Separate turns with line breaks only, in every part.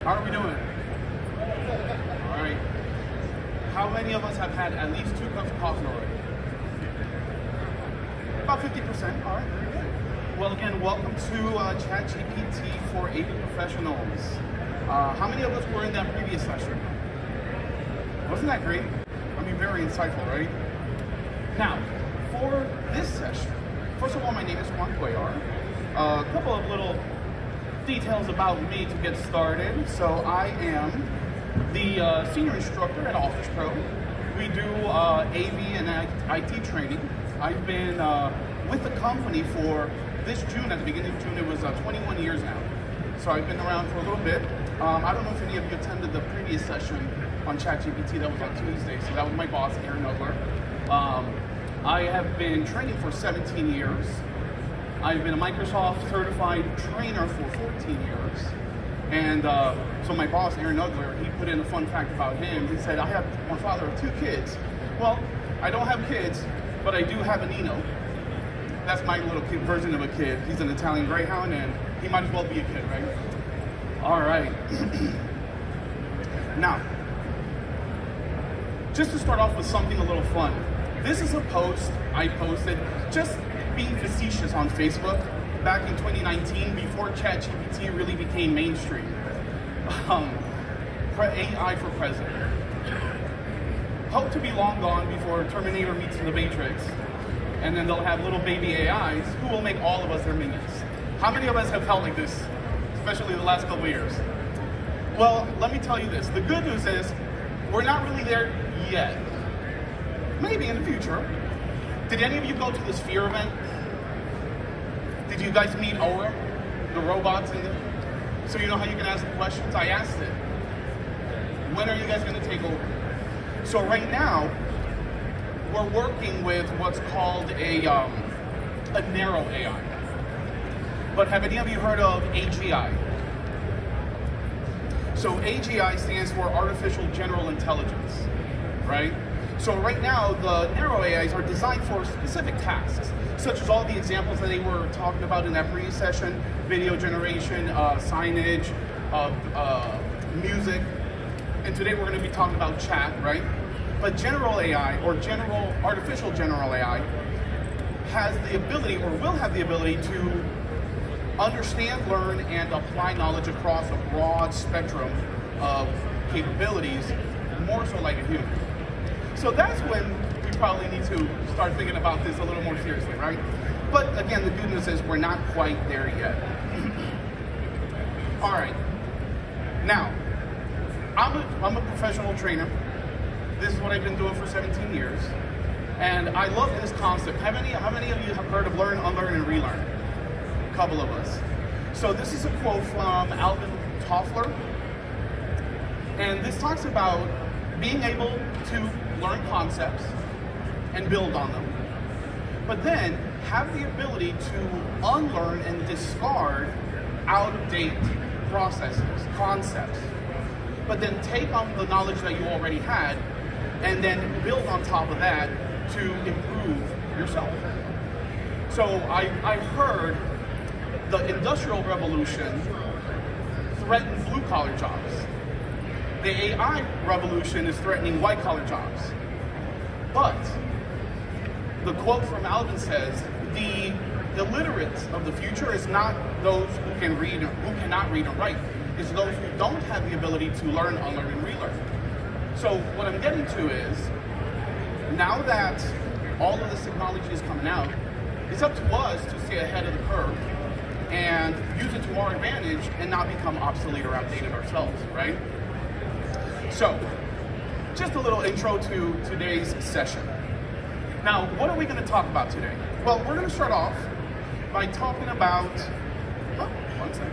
How are we doing? All right. How many of us have had at least 2 cups of coffee already? About 50%. All right, very good. Well, again, welcome to ChatGPT for AV professionals. How many of us were in that previous session? Wasn't that great? I mean, very insightful, right? Now, for this session, first of all, my name is Juan Cuellar. A couple of little details about me to get started. So I am the senior instructor at OfficePro. We do AV and IT training. I've been with the company for this June, at the beginning of June, it was 21 years now. So I've been around for a little bit. I don't know if any of you attended the previous session on ChatGPT. That was on Tuesday. So that was my boss, Aaron Ugler. I have been training for 17 years. I've been a Microsoft certified trainer for 14 years. And so my boss, Aaron Ugler, he put in a fun fact about him. He said, I'm a father of 2 kids. Well, I don't have kids, but I do have a Nino. That's my little kid version of a kid. He's an Italian Greyhound, and he might as well be a kid, right? All right. Now, just to start off with something a little fun. This is a post I posted, just being facetious, on Facebook back in 2019, before ChatGPT really became mainstream. AI for president. Hope to be long gone before Terminator meets the Matrix, and then they'll have little baby AIs who will make all of us their minions. How many of us have felt like this, especially the last couple of years? Well, let me tell you this. The good news is we're not really there yet. Maybe in the future. Did any of you go to the Sphere event? Did you guys meet Owen, the robots? So you know how you can ask the questions? I asked it. When are you guys going to take over? So right now, we're working with what's called a narrow AI. But have any of you heard of AGI? So AGI stands for Artificial General Intelligence, right? So right now, the narrow AIs are designed for specific tasks, such as all the examples that they were talking about in that previous session: video generation, signage, music. And today we're going to be talking about chat, right? But general AI, or artificial general AI, has the ability, or will have the ability, to understand, learn, and apply knowledge across a broad spectrum of capabilities, more so like a human. So that's when we probably need to start thinking about this a little more seriously, right? But again, the good news is we're not quite there yet. All right. Now, I'm a professional trainer. This is what I've been doing for 17 years. And I love this concept. How many of you have heard of learn, unlearn, and relearn? A couple of us. So this is a quote from Alvin Toffler. And this talks about being able to learn concepts and build on them, but then have the ability to unlearn and discard out-of-date processes, concepts, but then take on the knowledge that you already had and then build on top of that to improve yourself. So I heard the Industrial Revolution threatened blue-collar jobs. The AI revolution is threatening white-collar jobs. But the quote from Alvin says, the illiterates of the future is not those who cannot read and write. It's those who don't have the ability to learn, unlearn, and relearn. So what I'm getting to is, now that all of this technology is coming out, it's up to us to stay ahead of the curve and use it to our advantage and not become obsolete or outdated ourselves, right? So, just a little intro to today's session. Now, what are we going to talk about today? Well, we're going to start off by talking about, one second.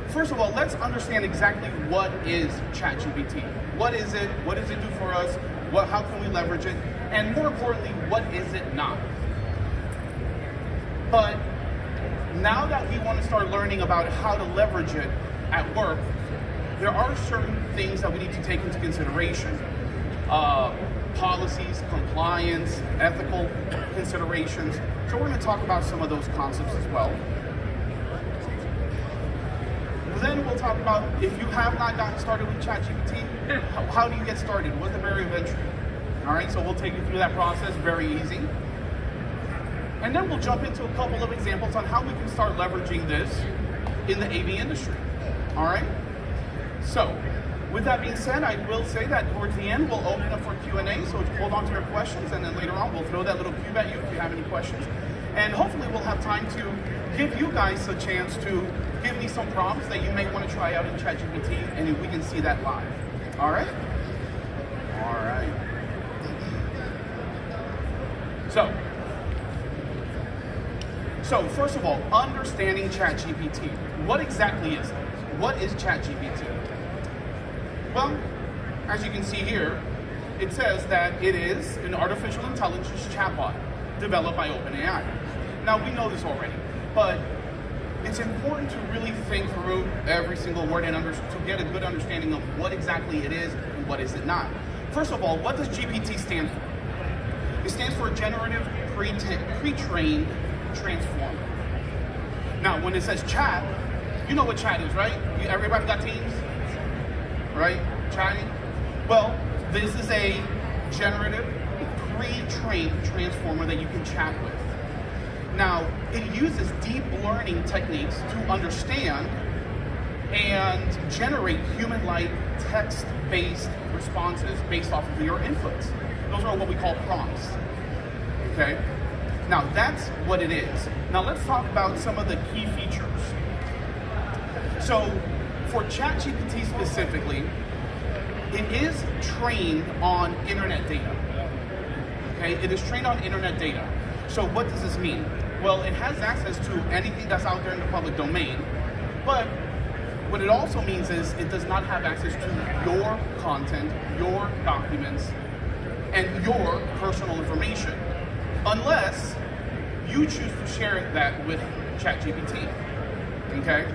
First of all, let's understand exactly what is ChatGPT. What is it? What does it do for us? How can we leverage it? And more importantly, what is it not? But now that we want to start learning about how to leverage it at work, there are certain things that we need to take into consideration. Policies, compliance, ethical considerations. So we're going to talk about some of those concepts as well. Then we'll talk about if you have not gotten started with ChatGPT, how do you get started? What's the barrier of entry? All right, so we'll take you through that process, very easy. And then we'll jump into a couple of examples on how we can start leveraging this in the AV industry. All right? So, with that being said, I will say that towards the end, we'll open up for Q&A, so hold on to your questions, and then later on, we'll throw that little cube at you if you have any questions. And hopefully we'll have time to give you guys a chance to give me some prompts that you may want to try out in ChatGPT, and we can see that live. All right? All right. So first of all, understanding ChatGPT. What exactly is it? What is ChatGPT? Well, as you can see here, it says that it is an artificial intelligence chatbot developed by OpenAI. Now, we know this already, but it's important to really think through every single word and to get a good understanding of what exactly it is and what is it not. First of all, what does GPT stand for? It stands for Generative Pre-trained Transformer. Now, when it says chat, you know what chat is, right? Everybody got Teams? Right? Chatting? Well, this is a generative pre-trained transformer that you can chat with. Now, it uses deep learning techniques to understand and generate human-like text-based responses based off of your inputs. Those are what we call prompts. Okay? Now, that's what it is. Now, let's talk about some of the key features. So, for ChatGPT specifically, it is trained on internet data. Okay, it is trained on internet data. So what does this mean? Well, it has access to anything that's out there in the public domain, but what it also means is it does not have access to your content, your documents, and your personal information, unless you choose to share that with ChatGPT. Okay?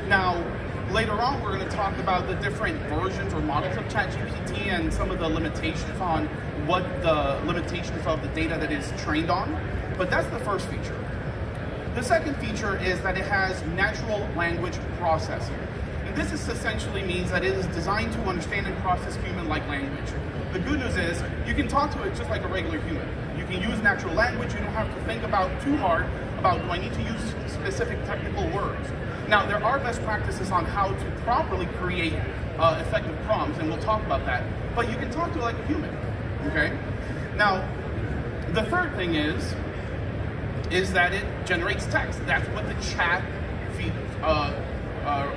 Now, later on, we're going to talk about the different versions or models of ChatGPT and some of the limitations on what the limitations of the data that is trained on. But that's the first feature. The second feature is that it has natural language processing. And this essentially means that it is designed to understand and process human-like language. The good news is you can talk to it just like a regular human. You can use natural language. You don't have to think about too hard about, do I need to use specific technical words? Now, there are best practices on how to properly create effective prompts, and we'll talk about that. But you can talk to it like a human, okay? Now, the third thing is that it generates text. That's what the chat feed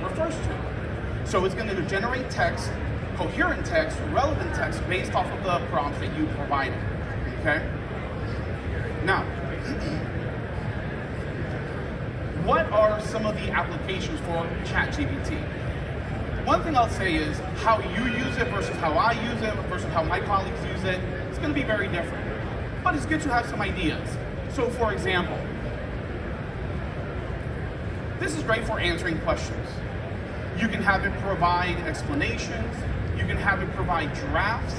refers to. So it's going to generate text, coherent text, relevant text, based off of the prompts that you provided, okay? Now, what are some of the applications for ChatGPT? One thing I'll say is how you use it versus how I use it versus how my colleagues use it, it's going to be very different. But it's good to have some ideas. So for example, this is great for answering questions. You can have it provide explanations. You can have it provide drafts.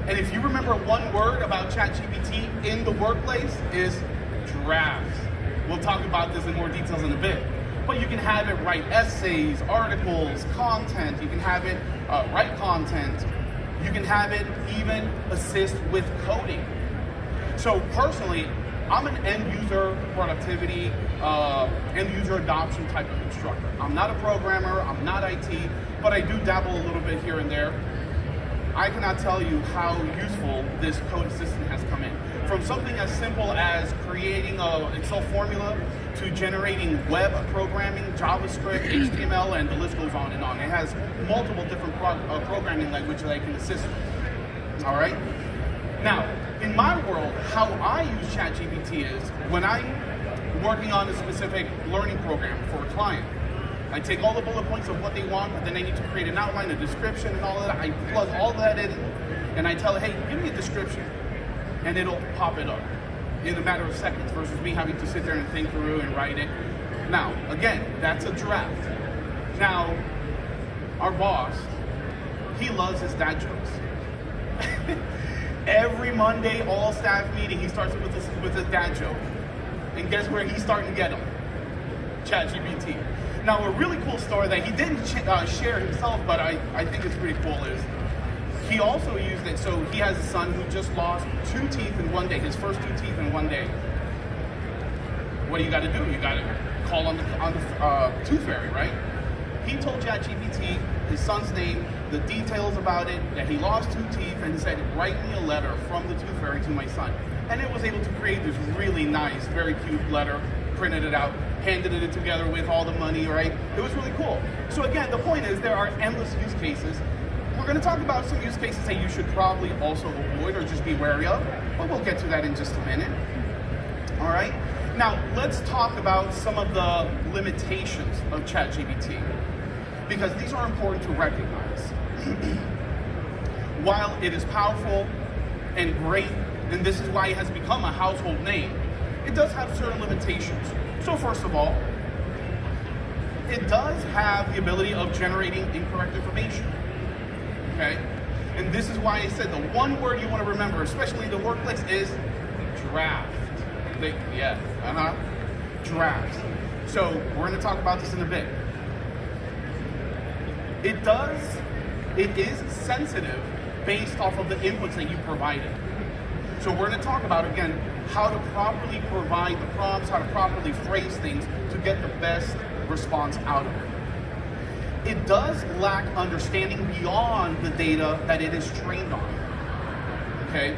And if you remember one word about ChatGPT in the workplace is drafts. We'll talk about this in more details in a bit. But you can have it write essays, articles, content. You can have it write content. You can have it even assist with coding. So personally, I'm an end user productivity, end user adoption type of instructor. I'm not a programmer, I'm not IT, but I do dabble a little bit here and there. I cannot tell you how useful this code assistant has come in. From something as simple as creating an Excel formula to generating web programming, JavaScript, HTML, and the list goes on and on. It has multiple different programming languages that I can assist with. All right? Now, in my world, how I use ChatGPT is when I'm working on a specific learning program for a client, I take all the bullet points of what they want, but then I need to create an outline, a description, and all of that. I plug all that in, and I tell it, hey, give me a description, and it'll pop it up in a matter of seconds versus me having to sit there and think through and write it. Now, again, that's a draft. Now, our boss, he loves his dad jokes. Every Monday, all staff meeting, he starts with his dad joke. And guess where he's starting to get them? ChatGPT. Now, a really cool story that he didn't share himself, but I think it's pretty cool, is he also used it. So he has a son who just lost 2 teeth in one day, his first 2 teeth in one day. What do? You got to call on the tooth fairy, right? He told ChatGPT his son's name, the details about it, that he lost 2 teeth, and he said, write me a letter from the tooth fairy to my son. And it was able to create this really nice, very cute letter, printed it out, handed it together with all the money, right? It was really cool. So again, the point is there are endless use cases. We're going to talk about some use cases that you should probably also avoid or just be wary of, but we'll get to that in just a minute. All right? Now, let's talk about some of the limitations of ChatGPT, because these are important to recognize. While it is powerful and great, and this is why it has become a household name, it does have certain limitations. So first of all, it does have the ability of generating incorrect information, okay? And this is why I said the one word you want to remember, especially in the workplace, is draft. Draft. So we're going to talk about this in a bit. It is sensitive based off of the inputs that you provided. So we're going to talk about, again, how to properly provide the prompts, how to properly phrase things to get the best response out of it. It does lack understanding beyond the data that it is trained on, okay?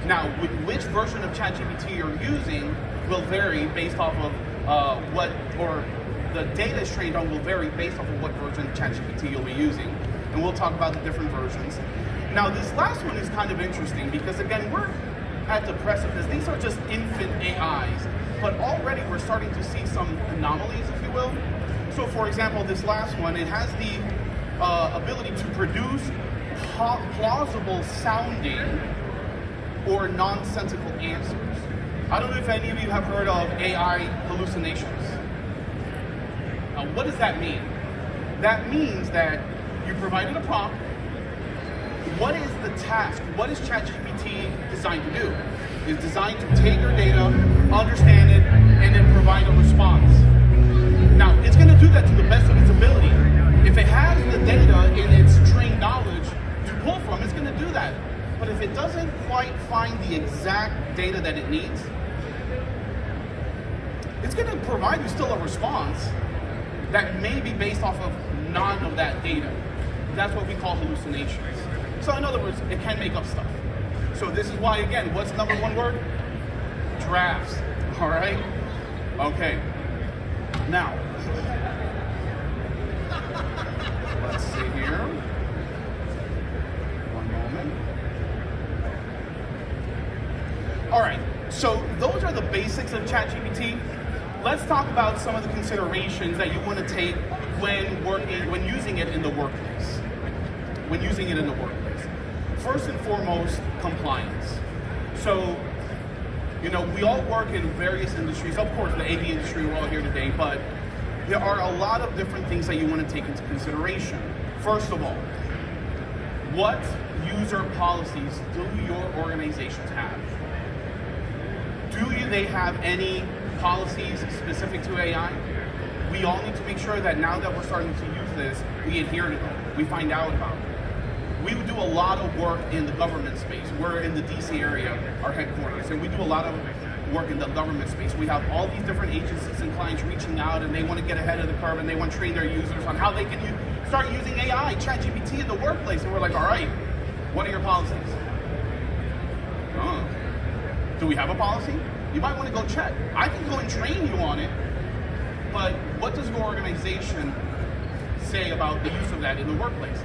Now, which version of ChatGPT you're using will vary based off of the data is trained on will vary based off of what version of ChatGPT you'll be using. And we'll talk about the different versions. Now, this last one is kind of interesting because, again, we're at the precipice. These are just infant AIs, but already we're starting to see some anomalies, if you will. So, for example, this last one, it has the ability to produce plausible sounding or nonsensical answers. I don't know if any of you have heard of AI hallucinations. Now, what does that mean? That means that you provided a prompt. What is the task? What is ChatGPT designed to do? It's designed to take your data, understand it, and then provide a response. Now, it's going to do that to the best of its ability. If it has the data in its trained knowledge to pull from, it's going to do that. But if it doesn't quite find the exact data that it needs, it's going to provide you still a response that may be based off of none of that data. That's what we call hallucinations. So in other words, it can make up stuff. So this is why, again, what's the number one word? Drafts. All right? Okay. Now, let's see here. One moment. All right. So those are the basics of ChatGPT. Let's talk about some of the considerations that you want to take when using it in the workplace. First and foremost, compliance. So, we all work in various industries. Of course, the AV industry, we're all here today, but there are a lot of different things that you want to take into consideration. First of all, what user policies do your organizations have? Do they have any policies specific to AI? We all need to make sure that now that we're starting to use this, we adhere to them. We find out about them. We do a lot of work in the government space. We're in the DC area, our headquarters, and we do a lot of work in the government space. We have all these different agencies and clients reaching out, and they want to get ahead of the curve, and they want to train their users on how they can start using AI, ChatGPT in the workplace. And we're like, all right, what are your policies? Do we have a policy? You might want to go check. I can go and train you on it, but what does your organization say about the use of that in the workplace?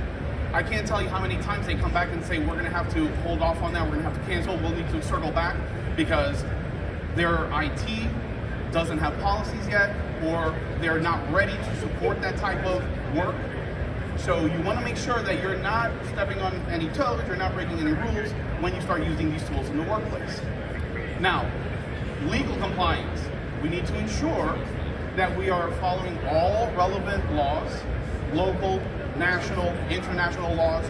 I can't tell you how many times they come back and say, we're going to have to hold off on that, we're going to have to cancel, we'll need to circle back because their IT doesn't have policies yet, or they're not ready to support that type of work. So you want to make sure that you're not stepping on any toes, you're not breaking any rules when you start using these tools in the workplace. Now, legal compliance. We need to ensure that we are following all relevant laws, local, national, international laws,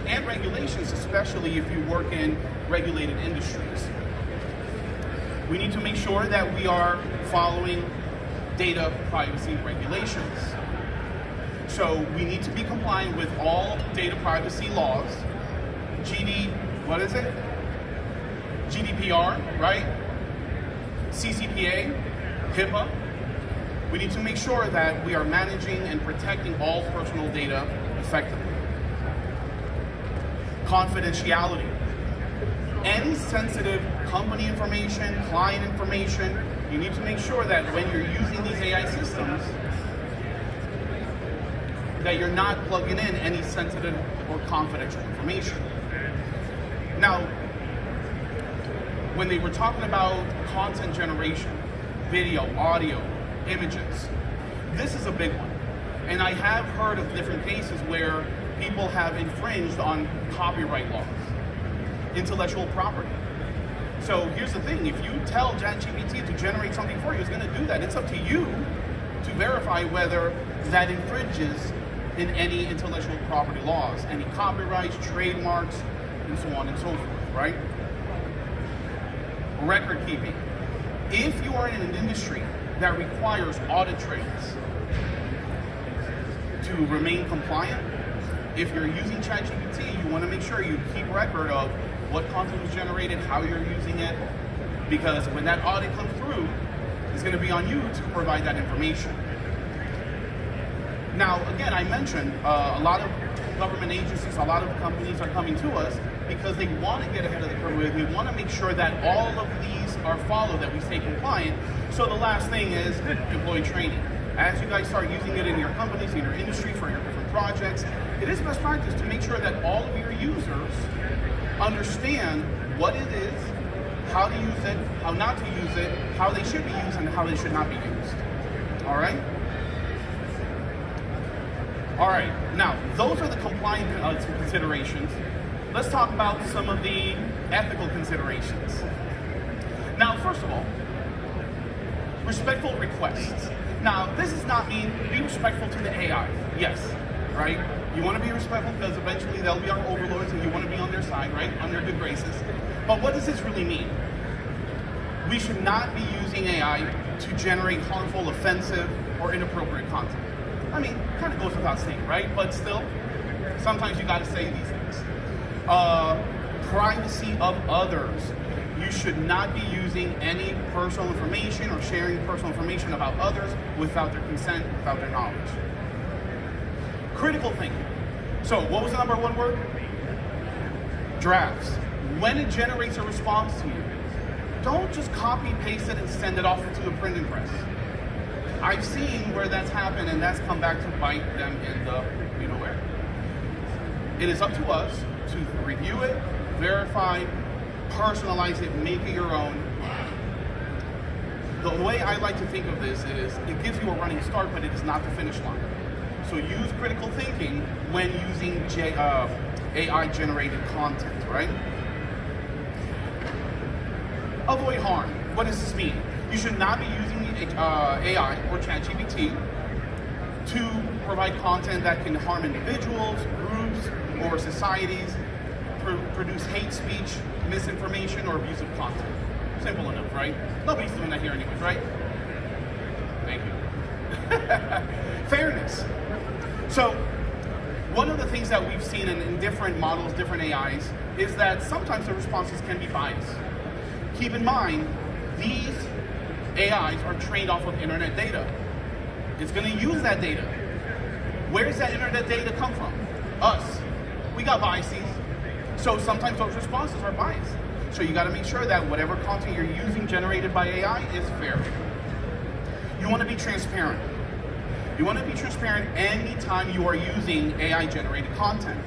and regulations, especially if you work in regulated industries. We need to make sure that we are following data privacy regulations. So we need to be compliant with all data privacy laws, GDPR, right? CCPA, HIPAA. We need to make sure that we are managing and protecting all personal data effectively. Confidentiality. Any sensitive company information, client information, you need to make sure that when you're using these AI systems, that you're not plugging in any sensitive or confidential information. Now, when they were talking about content generation, video, audio, images, this is a big one. And I have heard of different cases where people have infringed on copyright laws, intellectual property. So here's the thing, if you tell ChatGPT to generate something for you, it's gonna do that. It's up to you to verify whether that infringes in any intellectual property laws, any copyrights, trademarks, and so on and so forth, right? Record keeping. If you are in an industry that requires audit trails to remain compliant, if you're using ChatGPT, you want to make sure you keep record of what content was generated, how you're using it, because when that audit comes through, it's going to be on you to provide that information. Now, again, I mentioned a lot of government agencies, a lot of companies are coming to us because they want to get ahead of the curve. We want to make sure that all of these are followed, that we stay compliant. So the last thing is employee training. As you guys start using it in your companies, in your industry, for your different projects, it is best practice to make sure that all of your users understand what it is, how to use it, how not to use it, how they should be used, and how they should not be used. All right? All right, now, those are the compliance considerations. Let's talk about some of the ethical considerations. Now, first of all, respectful requests. Now, this does not mean be respectful to the AI. Yes, right? You want to be respectful because eventually they'll be our overlords and you want to be on their side, right? On their good graces. But what does this really mean? We should not be using AI to generate harmful, offensive, or inappropriate content. I mean, kind of goes without saying, right? But still, sometimes you got to say these things. Privacy of others. You should not be using any personal information or sharing personal information about others without their consent, without their knowledge. Critical thinking. So, what was the number one word? Drafts. When it generates a response to you, don't just copy, paste it, and send it off to the printing press. I've seen where that's happened, and that's come back to bite them in the where. It is up to us to review it, verify, personalize it, make it your own. The way I like to think of this is it gives you a running start, but it is not the finish line. So use critical thinking when using AI-generated content, right? Avoid harm. What does this mean? You should not be using AI or ChatGPT to provide content that can harm individuals, groups, or societies, produce hate speech, misinformation, or abusive content. Simple enough, right? Nobody's doing that here anyways, right? Thank you. Fairness. So, one of the things that we've seen in different models, different AIs, is that sometimes the responses can be biased. Keep in mind, these AIs are trained off of internet data. It's going to use that data. Where does that internet data come from? Us. We got biases. So sometimes those responses are biased. So you got to make sure that whatever content you're using generated by AI is fair. You want to be transparent. You want to be transparent anytime you are using AI-generated content,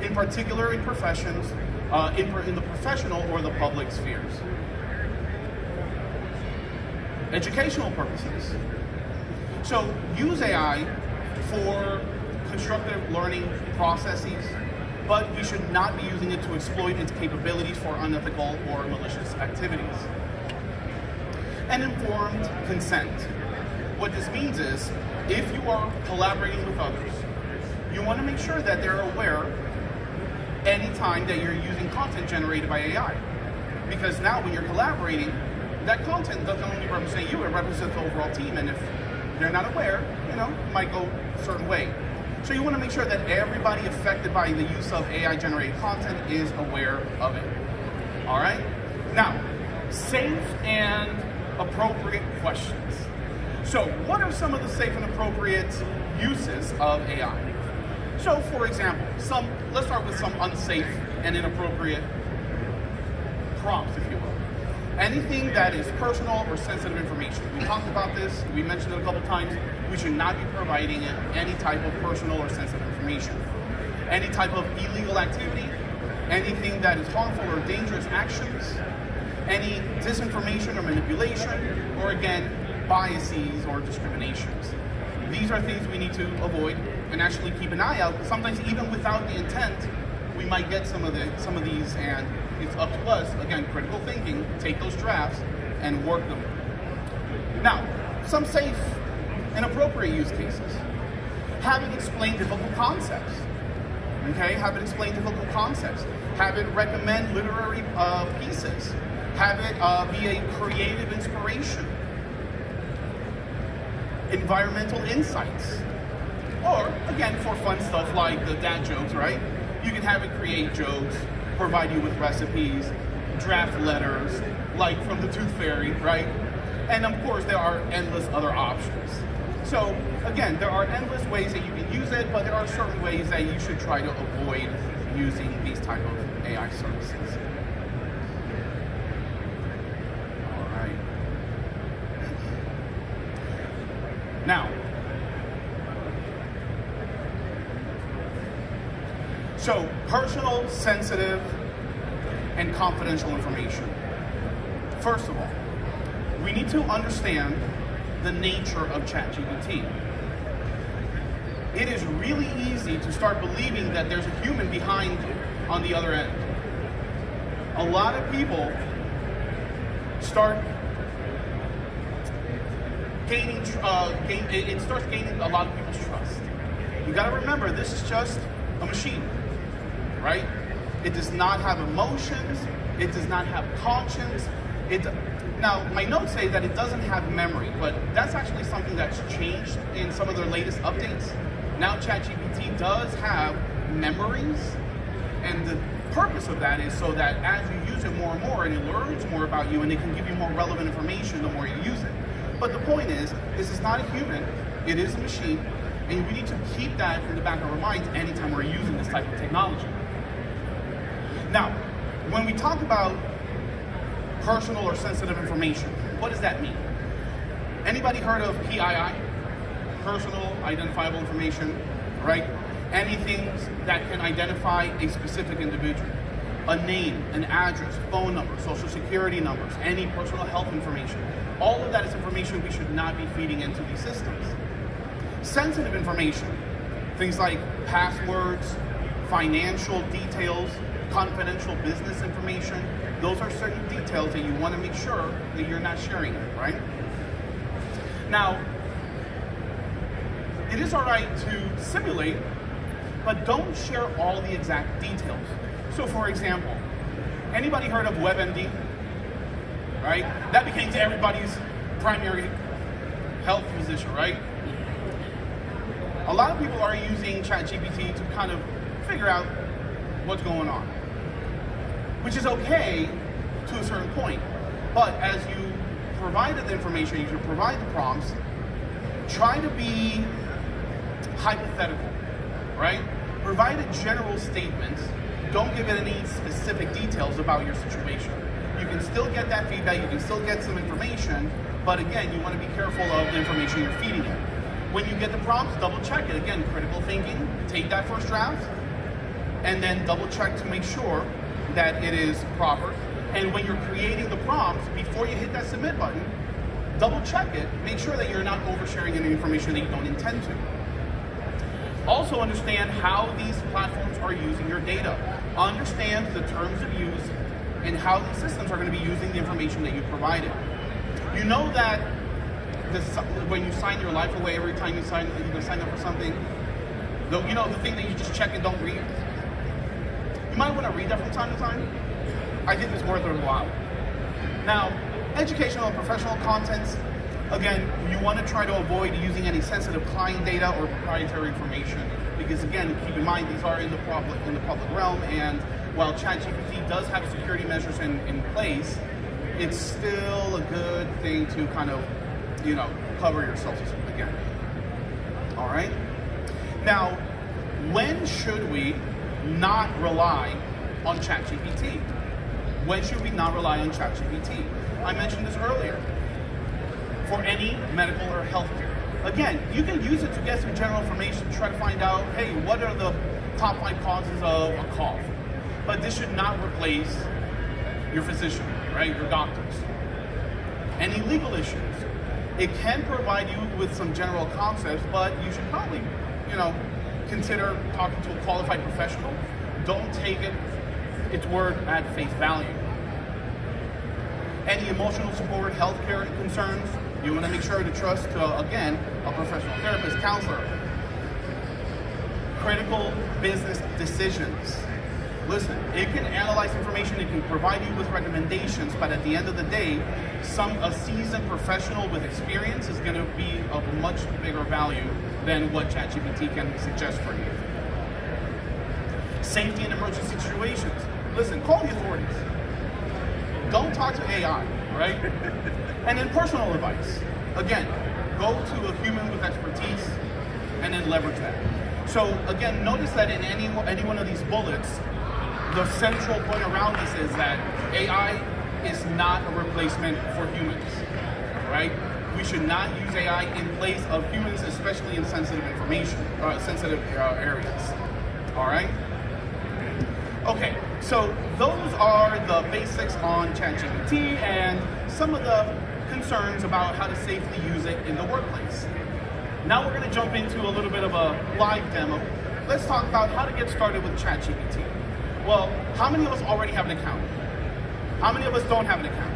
in particular in professions, in the professional or the public spheres. Educational purposes. So use AI for constructive learning processes, but we should not be using it to exploit its capabilities for unethical or malicious activities. And informed consent. What this means is, if you are collaborating with others, you want to make sure that they're aware anytime that you're using content generated by AI. Because now when you're collaborating, that content doesn't only represent you, it represents the overall team. And if they're not aware, might go a certain way. So you want to make sure that everybody affected by the use of AI-generated content is aware of it. All right? Now, safe and appropriate questions. So what are some of the safe and appropriate uses of AI? So for example, let's start with some unsafe and inappropriate prompts, if you will. Anything that is personal or sensitive information. We talked about this, we mentioned it a couple times. We should not be providing it any type of personal or sensitive information. Any type of illegal activity, anything that is harmful or dangerous actions, any disinformation or manipulation, or again, biases or discriminations. These are things we need to avoid and actually keep an eye out, because sometimes even without the intent, we might get some of these, and it's up to us, again, critical thinking, take those drafts and work them. Now, some safe and appropriate use cases. Have it explain difficult concepts. Okay, have it explain difficult concepts. Have it recommend literary pieces. Have it be a creative inspiration. Environmental insights. Or, again, for fun stuff like the dad jokes, right? You can have it create jokes, provide you with recipes, draft letters, like from the Tooth Fairy, right? And of course, there are endless other options. So, again, there are endless ways that you can use it, but there are certain ways that you should try to avoid using these type of AI services. All right. Now, so personal, sensitive, and confidential information. First of all, we need to understand the nature of ChatGPT. It is really easy to start believing that there's a human behind you on the other end. A lot of people start it starts gaining a lot of people's trust. You gotta remember, this is just a machine, right? It does not have emotions, it does not have conscience. Now, my notes say that it doesn't have memory, but that's actually something that's changed in some of their latest updates. Now ChatGPT does have memories, and the purpose of that is so that as you use it more and more, and it learns more about you, and it can give you more relevant information the more you use it. But the point is, this is not a human, it is a machine, and we need to keep that in the back of our minds anytime we're using this type of technology. Now, when we talk about personal or sensitive information, what does that mean? Anybody heard of PII? Personal identifiable information, right? Anything that can identify a specific individual. A name, an address, phone number, social security numbers, any personal health information. All of that is information we should not be feeding into these systems. Sensitive information, things like passwords, financial details, confidential business information, those are certain details that you want to make sure that you're not sharing, right? Now, it is all right to simulate, but don't share all the exact details. So for example, anybody heard of WebMD? Right? That became everybody's primary health physician, right? A lot of people are using ChatGPT to kind of figure out what's going on, which is okay to a certain point. But as you provided the information, you should provide the prompts, try to be hypothetical, right? Provide a general statement. Don't give it any specific details about your situation. You can still get that feedback, you can still get some information, but again, you want to be careful of the information you're feeding it. When you get the prompts, double check it. Again, critical thinking, take that first draft, and then double check to make sure that it is proper. And when you're creating the prompts, before you hit that submit button, double check it, make sure that you're not oversharing any information that you don't intend to. Also understand how these platforms are using your data. Understand the terms of use and how these systems are going to be using the information that you provided. You know that when you sign your life away, every time you sign up for something, the thing that you just check and don't read, you might want to read that from time to time. I think it's worth it a while. Now, educational and professional contents, Again, you want to try to avoid using any sensitive client data or proprietary information, because again, keep in mind these are in the public realm, and while ChatGPT does have security measures in place, it's still a good thing to kind of, cover yourself again. All right. Now, when should we not rely on ChatGPT? When should we not rely on ChatGPT? I mentioned this earlier. For any medical or healthcare. Again, you can use it to get some general information, try to find out, hey, what are the top 5 causes of a cough? But this should not replace your physician, right? Your doctors. Any legal issues. It can provide you with some general concepts, but you should probably, consider talking to a qualified professional. Don't take its word at face value. Any emotional support, healthcare concerns, you want to make sure to trust, again, a professional therapist, counselor. Critical business decisions. Listen, it can analyze information, it can provide you with recommendations, but at the end of the day, a seasoned professional with experience is going to be of much bigger value than what ChatGPT can suggest for you. Safety in emergency situations. Listen, call the authorities. Don't talk to AI, right? And then personal advice. Again, go to a human with expertise and then leverage that. So again, notice that in any one of these bullets, the central point around this is that AI is not a replacement for humans, right? We should not use AI in place of humans, especially in sensitive information, sensitive areas, all right? Okay, so those are the basics on ChatGPT and some of the concerns about how to safely use it in the workplace. Now we're going to jump into a little bit of a live demo. Let's talk about how to get started with ChatGPT. Well, how many of us already have an account? How many of us don't have an account?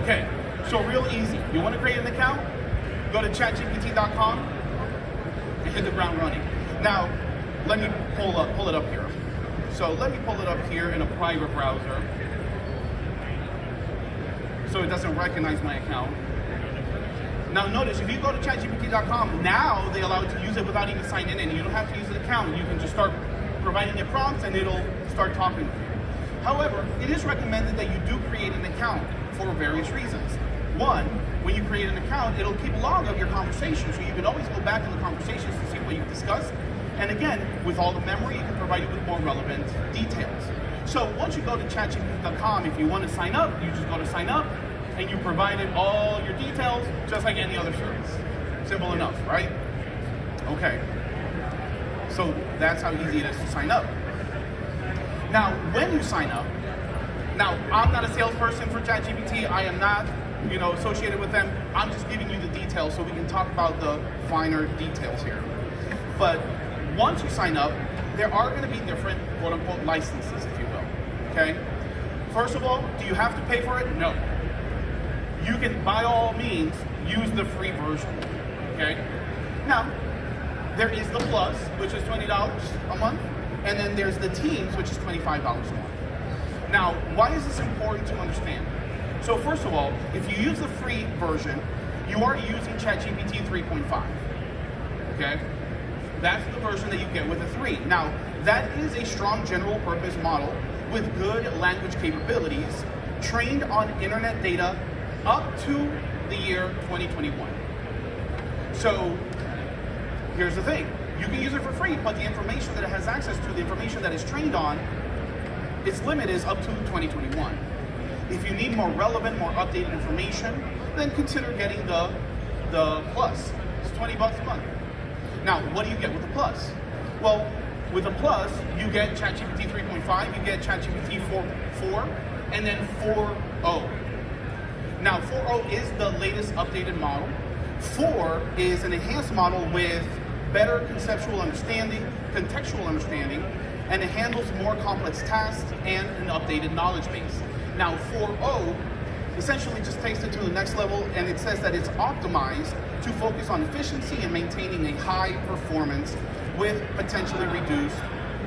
Okay, so real easy. You want to create an account? Go to chatgpt.com and hit the ground running. Now, let me pull it up here. So let me pull it up here in a private browser so it doesn't recognize my account. Now notice, if you go to chatgpt.com, now they allow you to use it without even signing in. You don't have to use an account. You can just start providing it prompts and it'll start talking with you. However, it is recommended that you do create an account for various reasons. One, when you create an account, it'll keep log of your conversation, so you can always go back to the conversations to see what you've discussed. And again, with all the memory, it can provide you with more relevant details. So once you go to chatgpt.com, if you want to sign up, you just go to sign up, and you provided all your details, just like any other service. Simple enough, right? Okay. So that's how easy it is to sign up. Now, when you sign up, now I'm not a salesperson for ChatGPT. I am not, associated with them. I'm just giving you the details so we can talk about the finer details here. But once you sign up, there are going to be different quote-unquote licenses, if you will. Okay. First of all, do you have to pay for it? No. You can, by all means, use the free version. Okay. Now, there is the Plus, which is $20 a month, and then there's the Teams, which is $25 a month. Now, why is this important to understand? So first of all, if you use the free version, you are using ChatGPT 3.5. Okay? That's the version that you get with the 3. Now, that is a strong general purpose model with good language capabilities, trained on internet data up to the year 2021. So, here's the thing. You can use it for free, but the information that it has access to, the information that it's trained on, its limit is up to 2021. If you need more relevant, more updated information, then consider getting the Plus. It's $20 a month. Now, what do you get with the Plus? Well, with the Plus, you get ChatGPT 3.5, you get ChatGPT 4, and then 4.0. Now, 4.0 is the latest updated model. 4 is an enhanced model with better conceptual understanding, contextual understanding, and it handles more complex tasks and an updated knowledge base. Now, 4.0 essentially just takes it to the next level, and it says that it's optimized to focus on efficiency and maintaining a high performance with potentially reduced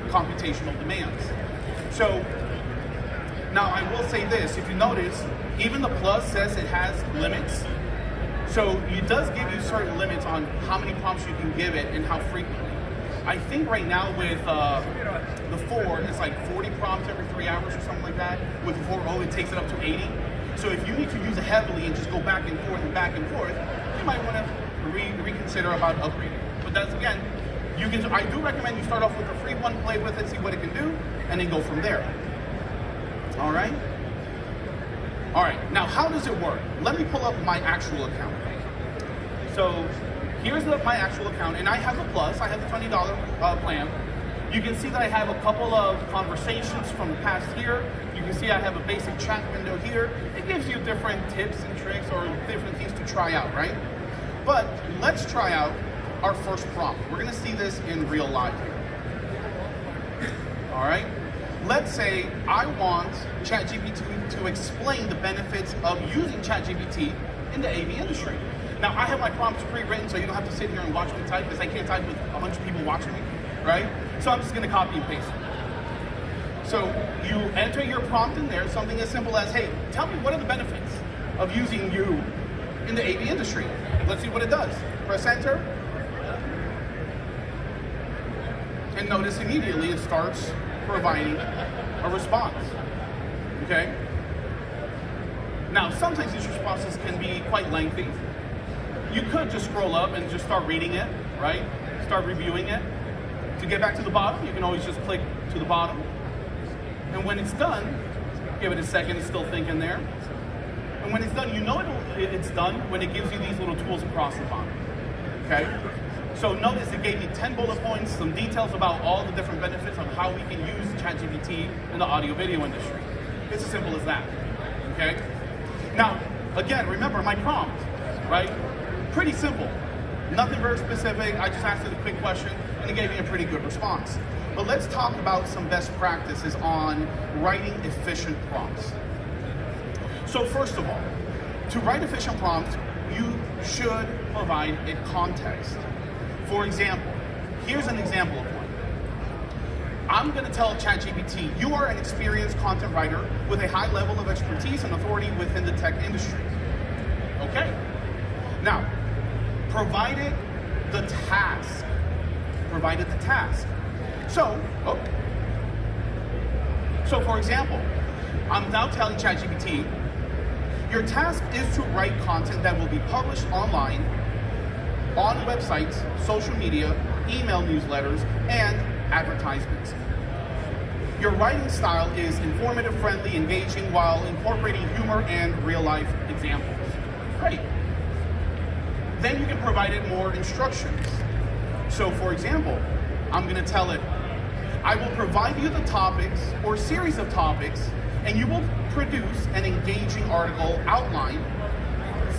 computational demands. So, now I will say this, if you notice, even the Plus says it has limits. So it does give you certain limits on how many prompts you can give it and how frequently. I think right now with the 4, it's like 40 prompts every 3 hours or something like that. With the 4.0, it takes it up to 80. So if you need to use it heavily and just go back and forth, you might want to reconsider about upgrading. But that's, again, I do recommend you start off with a free one, play with it, see what it can do, and then go from there. All right? All right, now how does it work? Let me pull up my actual account. So here's my actual account, and I have a plus. I have the $20 plan. You can see that I have a couple of conversations from the past year. You can see I have a basic chat window here. It gives you different tips and tricks or different things to try out, right? But let's try out our first prompt. We're gonna see this in real life here. All right? Let's say I want ChatGPT to explain the benefits of using ChatGPT in the AV industry. Now, I have my prompts pre-written, so you don't have to sit here and watch me type, because I can't type with a bunch of people watching me, right? So I'm just gonna copy and paste it. So you enter your prompt in there, something as simple as, hey, tell me what are the benefits of using you in the AV industry. Let's see what it does. Press enter. And notice immediately it starts providing a response, okay? Now, sometimes these responses can be quite lengthy. You could just scroll up and just start reading it, right? Start reviewing it. To get back to the bottom, you can always just click to the bottom. And when it's done, give it a second, it's still thinking there. And when it's done, you know it's done when it gives you these little tools across the bottom, okay? So notice it gave me 10 bullet points, some details about all the different benefits of how we can use ChatGPT in the audio-video industry. It's as simple as that, okay? Now, again, remember my prompt, right? Pretty simple, nothing very specific. I just asked it a quick question and it gave me a pretty good response. But let's talk about some best practices on writing efficient prompts. So first of all, to write efficient prompts, you should provide it context. For example, here's an example of one. I'm gonna tell ChatGPT, you are an experienced content writer with a high level of expertise and authority within the tech industry. Okay. Now, provided the task. So for example, I'm now telling ChatGPT, your task is to write content that will be published online, on websites, social media, email newsletters, and advertisements. Your writing style is informative, friendly, engaging, while incorporating humor and real-life examples. Great. Then you can provide it more instructions. So for example, I'm gonna tell it, I will provide you the topics or series of topics, and you will produce an engaging article outline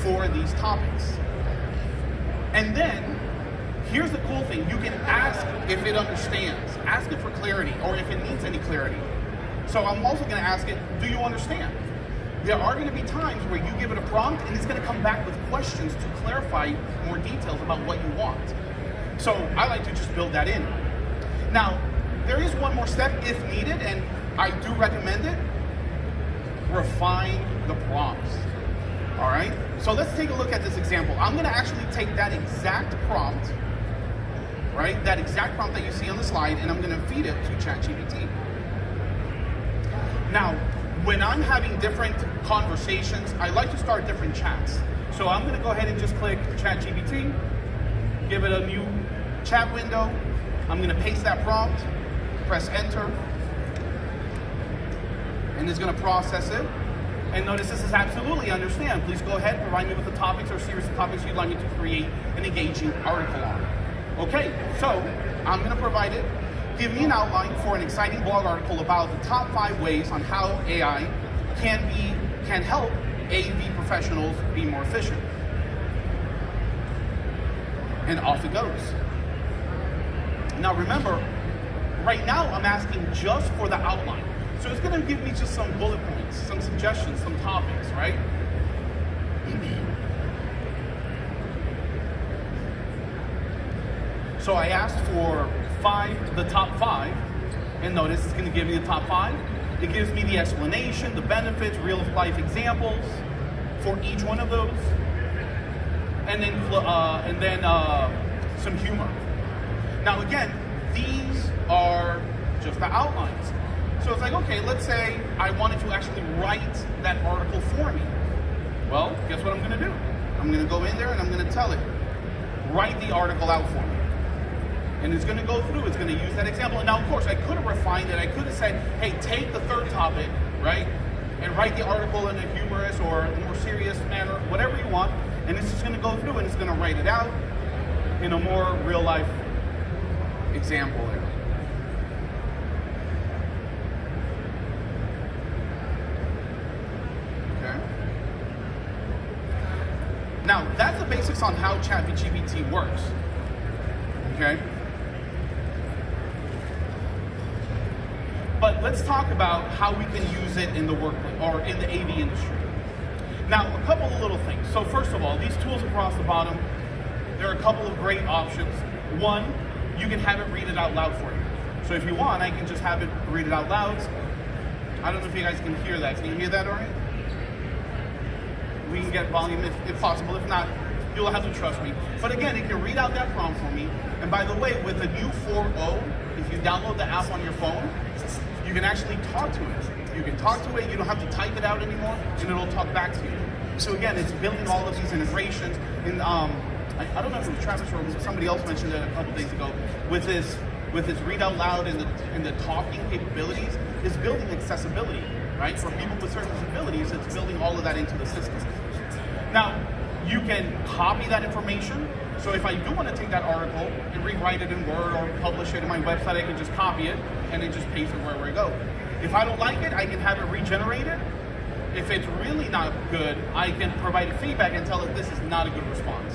for these topics. And then, here's the cool thing, you can ask if it understands, ask it for clarity, or if it needs any clarity. So I'm also gonna ask it, do you understand? There are gonna be times where you give it a prompt and it's gonna come back with questions to clarify more details about what you want. So I like to just build that in. Now, there is one more step if needed, and I do recommend it. Refine the prompts, all right? So let's take a look at this example. I'm gonna actually take that exact prompt, right? That exact prompt that you see on the slide, and I'm gonna feed it to ChatGPT. Now, when I'm having different conversations, I like to start different chats. So I'm gonna go ahead and just click ChatGPT, give it a new chat window. I'm gonna paste that prompt, press enter, and it's gonna process it. And notice this is absolutely understand. Please go ahead, provide me with the topics or series of topics you'd like me to create an engaging article on. Okay, so I'm gonna provide it. Give me an outline for an exciting blog article about the top 5 ways on how AI can help AV professionals be more efficient. And off it goes. Now remember, right now I'm asking just for the outline. So it's gonna give me just some bullet points, some suggestions, some topics, right? So I asked for the top 5, and notice it's gonna give me the top 5. It gives me the explanation, the benefits, real life examples for each one of those. and then some humor. Now again, these are just the outlines. So it's like, okay, let's say I wanted to actually write that article for me. Well, guess what I'm going to do? I'm going to go in there and I'm going to tell it, write the article out for me. And it's going to go through, it's going to use that example. And now, of course, I could have refined it. I could have said, hey, take the third topic, right, and write the article in a humorous or a more serious manner, whatever you want. And it's just going to go through and it's going to write it out in a more real-life example there. Okay. Now, that's the basics on how ChatGPT works. Okay. But let's talk about how we can use it in the workplace or in the AV industry. Now, a couple of little things. So first of all, these tools across the bottom, there are a couple of great options. One, you can have it read it out loud for you. So if you want, I can just have it read it out loud. I don't know if you guys can hear that. Can you hear that all right? We can get volume if possible. If not, you'll have to trust me. But again, it can read out that prompt for me. And by the way, with the new 4.0, if you download the app on your phone, you can actually talk to it. You can talk to it, you don't have to type it out anymore, and it'll talk back to you. So again, it's building all of these integrations. And I don't know if it was Travis or somebody else mentioned it a couple days ago, with this read out loud and the talking capabilities, is building accessibility, right? For people with certain disabilities, it's building all of that into the system. Now, you can copy that information. So if I do want to take that article and rewrite it in Word or publish it in my website, I can just copy it and then just paste it wherever I go. If I don't like it, I can have it regenerated. If it's really not good, I can provide feedback and tell it this is not a good response.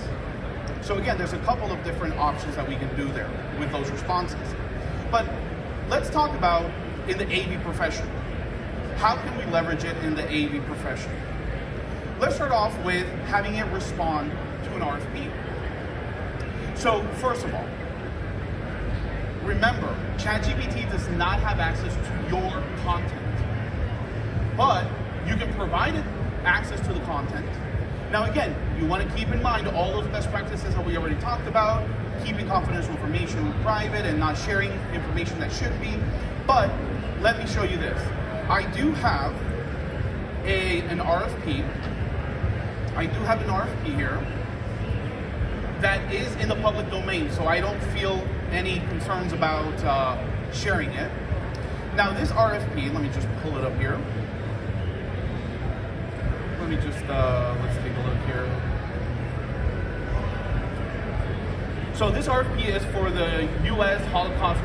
So again, there's a couple of different options that we can do there with those responses. But let's talk about in the AV profession. How can we leverage it in the AV profession? Let's start off with having it respond to an RFP. So first of all, remember, ChatGPT does not have access to your content, but you can provide it access to the content. Now again, you want to keep in mind all those best practices that we already talked about, keeping confidential information private and not sharing information that should be. But let me show you this. I do have an RFP. I do have an RFP here that is in the public domain, so I don't feel any concerns about sharing it. Now this RFP, let me just pull it up here. Let me just, let's take a look here. So this RFP is for the U.S. Holocaust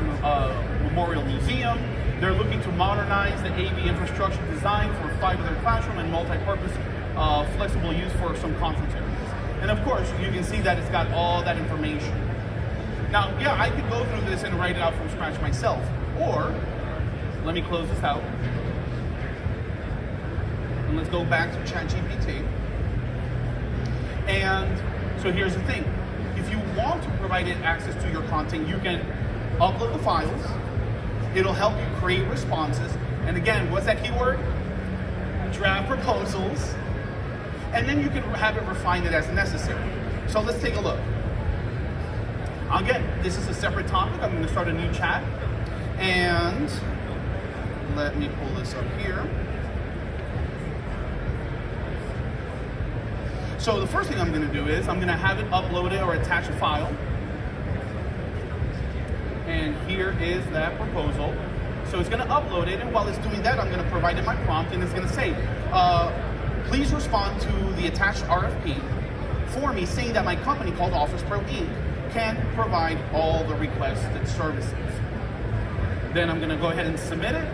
Memorial Museum. They're looking to modernize the AV infrastructure design for 5 of their classroom and multi-purpose flexible use for some conference areas. And of course, you can see that it's got all that information. Now, yeah, I could go through this and write it out from scratch myself. Or, let me close this out. And let's go back to ChatGPT. And so here's the thing. If you want to provide it access to your content, you can upload the files. It'll help you create responses. And again, what's that keyword? Draft proposals. And then you can have it refine it as necessary. So let's take a look. Again, this is a separate topic. I'm going to start a new chat. And let me pull this up here. So the first thing I'm going to do is I'm going to have it upload it or attach a file. And here is that proposal. So it's going to upload it, and while it's doing that, I'm going to provide it my prompt, and it's going to say, please respond to the attached RFP for me, saying that my company called OfficePro Inc. can provide all the requested services. Then I'm going to go ahead and submit it.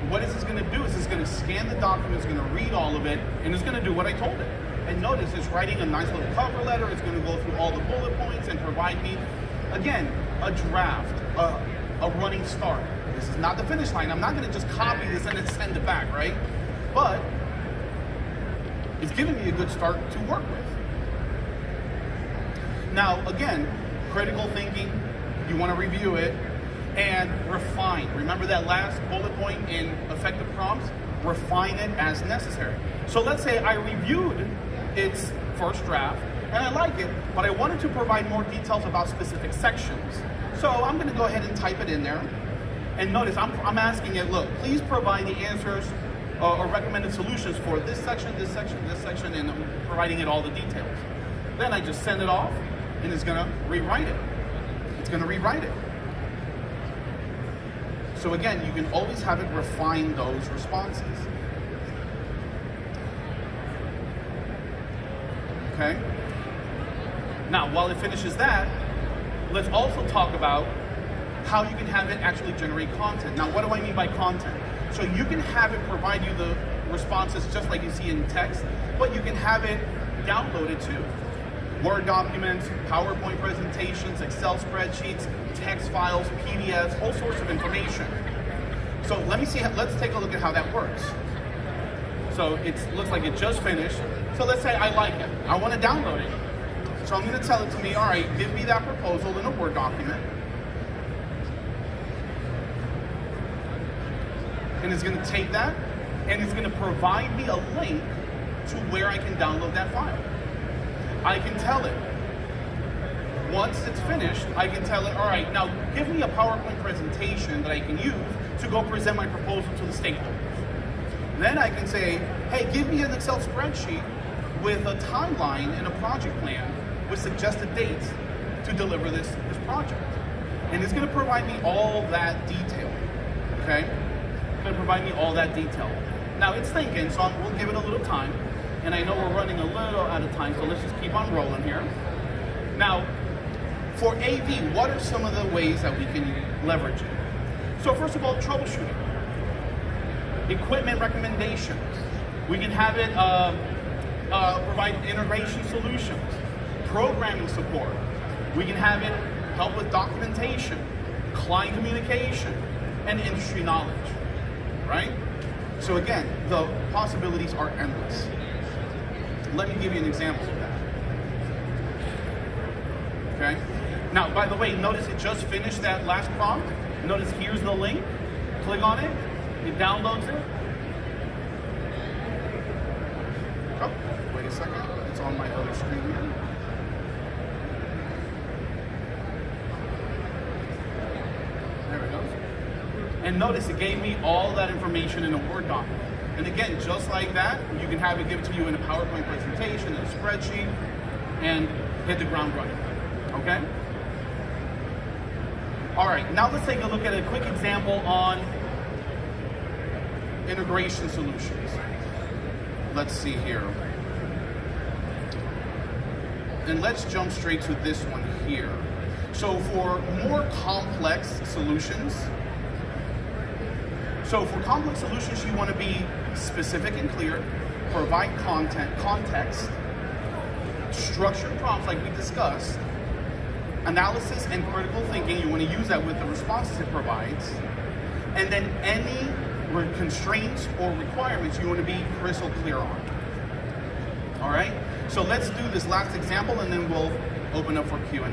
What is this going to do is it's going to scan the document, it's going to read all of it, and it's going to do what I told it. And notice it's writing a nice little cover letter. It's going to go through all the bullet points and provide me, again, a draft, a running start. This is not the finish line. I'm not going to just copy this and then send it back, right? But it's giving me a good start to work with. Now, again, critical thinking, you want to review it, and refine. Remember that last bullet point in effective prompts? Refine it as necessary. So let's say I reviewed its first draft, and I like it, but I wanted to provide more details about specific sections. So I'm going to go ahead and type it in there. And notice I'm asking it, look, please provide the answers or recommended solutions for this section, this section, this section, and I'm providing it all the details. Then I just send it off, and it's going to rewrite it. It's going to rewrite it. So again, you can always have it refine those responses. Okay? Now, while it finishes that, let's also talk about how you can have it actually generate content. Now, what do I mean by content? So you can have it provide you the responses just like you see in text, but you can have it downloaded too. Word documents, PowerPoint presentations, Excel spreadsheets, text files, PDFs, all sorts of information. So let's take a look at how that works. So it looks like it just finished. So let's say I like it. I want to download it. So I'm going to tell it to me, all right, give me that proposal in a Word document. And it's going to take that, and it's going to provide me a link to where I can download that file. I can tell it, once it's finished, I can tell it, all right, now give me a PowerPoint presentation that I can use to go present my proposal to the stakeholders. Then I can say, hey, give me an Excel spreadsheet with a timeline and a project plan with suggested dates to deliver this project. And it's going to provide me all that detail, okay? It's going to provide me all that detail. Now it's thinking, so we'll give it a little time. And I know we're running a little out of time, so let's just keep on rolling here. Now, for AV, what are some of the ways that we can leverage it? So first of all, troubleshooting. Equipment recommendations. We can have it provide integration solutions. Programming support. We can have it help with documentation, client communication, and industry knowledge, right? So again, the possibilities are endless. Let me give you an example of that. Okay? Now, by the way, notice it just finished that last prompt. Notice here's the link. Click on it. It downloads it. Oh, wait a second. It's on my other screen here. There it goes. And notice it gave me all that information in a Word document. And again, just like that, you can have it give it to you in a PowerPoint presentation, in a spreadsheet, and hit the ground running. Okay? All right, now let's take a look at a quick example on integration solutions. Let's see here. And let's jump straight to this one here. So for more complex solutions, you want to be specific and clear, provide context, structured prompts like we discussed, analysis and critical thinking, you want to use that with the responses it provides, and then any constraints or requirements you want to be crystal clear on. All right? So let's do this last example and then we'll open up for Q&A.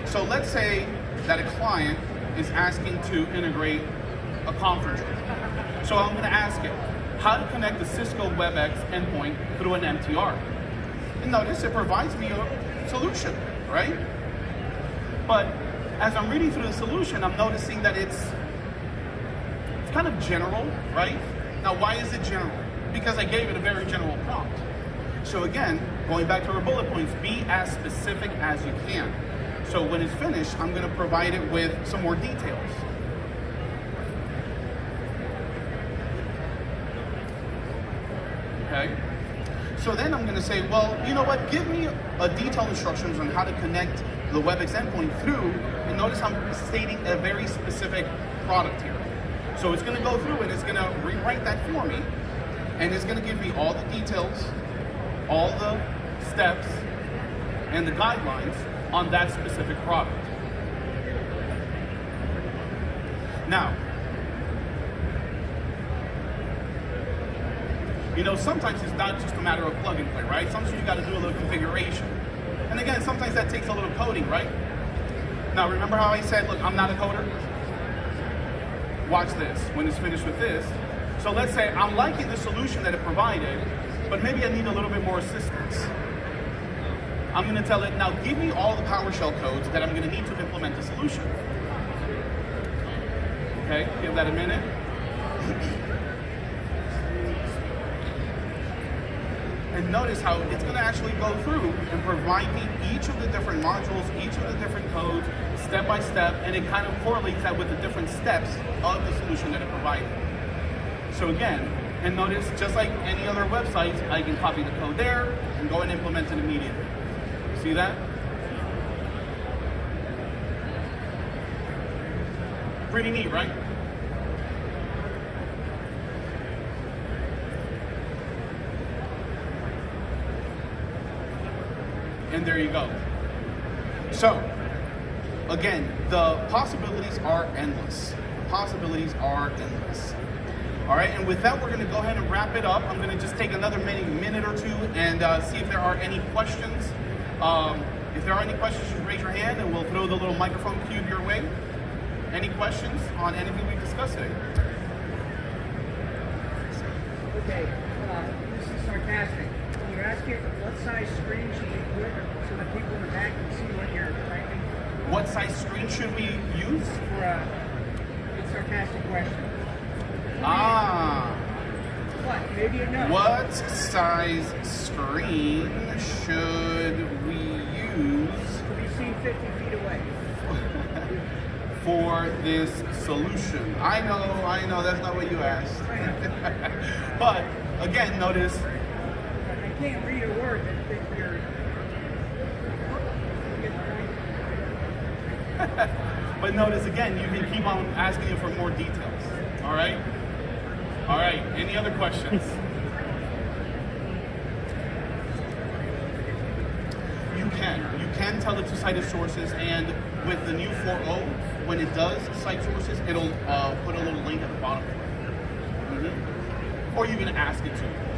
So let's say that a client is asking to integrate a conference room. So I'm going to ask it how to connect the Cisco WebEx endpoint through an MTR. And notice it provides me a solution, right? But as I'm reading through the solution, I'm noticing that it's kind of general, right? Now, why is it general? Because I gave it a very general prompt. So again, going back to our bullet points, be as specific as you can. So when it's finished, I'm going to provide it with some more details. Okay? So then I'm going to say, well, you know what? Give me a detailed instructions on how to connect the WebEx endpoint through, and notice I'm stating a very specific product here. So it's going to go through and it's going to rewrite that for me, and it's going to give me all the details, all the steps, and the guidelines on that specific product. Now, you know, sometimes it's not just a matter of plug and play, right? Sometimes you got to do a little configuration. And again, sometimes that takes a little coding, right? Now, remember how I said, look, I'm not a coder? Watch this, when it's finished with this. So let's say I'm liking the solution that it provided, but maybe I need a little bit more assistance. I'm going to tell it, now give me all the PowerShell codes that I'm going to need to implement the solution. Okay, give that a minute. And notice how it's going to actually go through and provide me each of the different modules, each of the different codes, step by step, and it kind of correlates that with the different steps of the solution that it provided. So again, and notice, just like any other website, I can copy the code there and go and implement it immediately. See that? Pretty neat, right? And there you go. So, again, the possibilities are endless. Possibilities are endless. All right, and with that, we're going to go ahead and wrap it up. I'm going to just take another minute or two and see if there are any questions. If there are any questions, just raise your hand and we'll throw the little microphone cube your way. Any questions on anything we discussed today?
Okay, this is sarcastic. Can you ask it what size screen should we put so that people in the back can see what you're typing?
What size screen should we use?
For a sarcastic question. What? Maybe you know.
What size screen should we use
to be seen 50 feet away
for this solution? I know, that's not what you asked. But again, notice.
I can't read a word that you're.
But notice again, you can keep on asking it for more details. All right? All right, any other questions? You can tell it to cite its sources, and with the new 4.0, when it does cite sources, it'll put a little link at the bottom for it. Or you can ask it to.